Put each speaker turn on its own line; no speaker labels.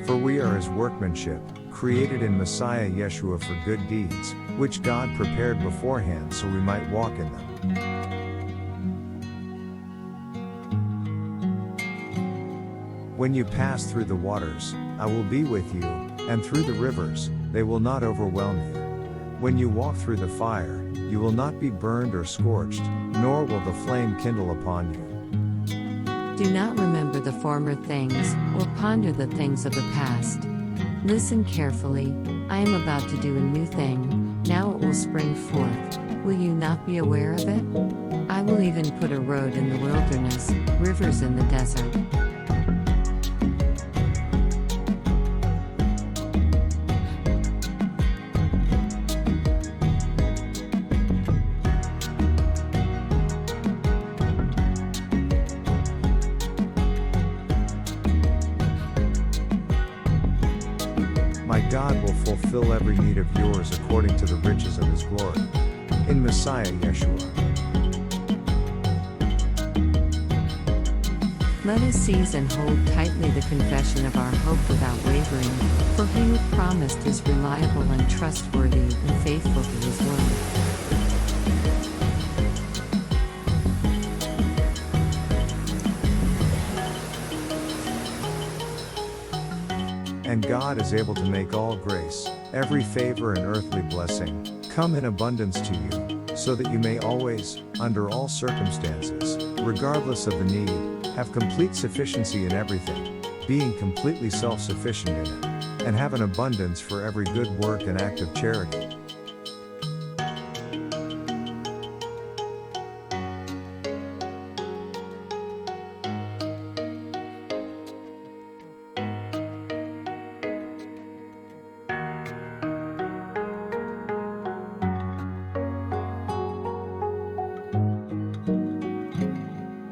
For we are his workmanship, created in Messiah Yeshua for good deeds, which God prepared beforehand so we might walk in them. When you pass through the waters, I will be with you, and through the rivers, they will not overwhelm you. When you walk through the fire, you will not be burned or scorched, nor will the flame kindle upon you.
Do not remember the former things, or ponder the things of the past. Listen carefully, I am about to do a new thing, now it will spring forth. Will you not be aware of it? I will even put a road in the wilderness, rivers in the desert.
My God will fulfill every need of yours according to the riches of his glory. In Messiah Yeshua.
Let us seize and hold tightly the confession of our hope without wavering, for he who promised is reliable and trustworthy and faithful to his word.
And God is able to make all grace, every favor and earthly blessing, come in abundance to you, so that you may always, under all circumstances, regardless of the need, have complete sufficiency in everything, being completely self-sufficient in it, and have an abundance for every good work and act of charity.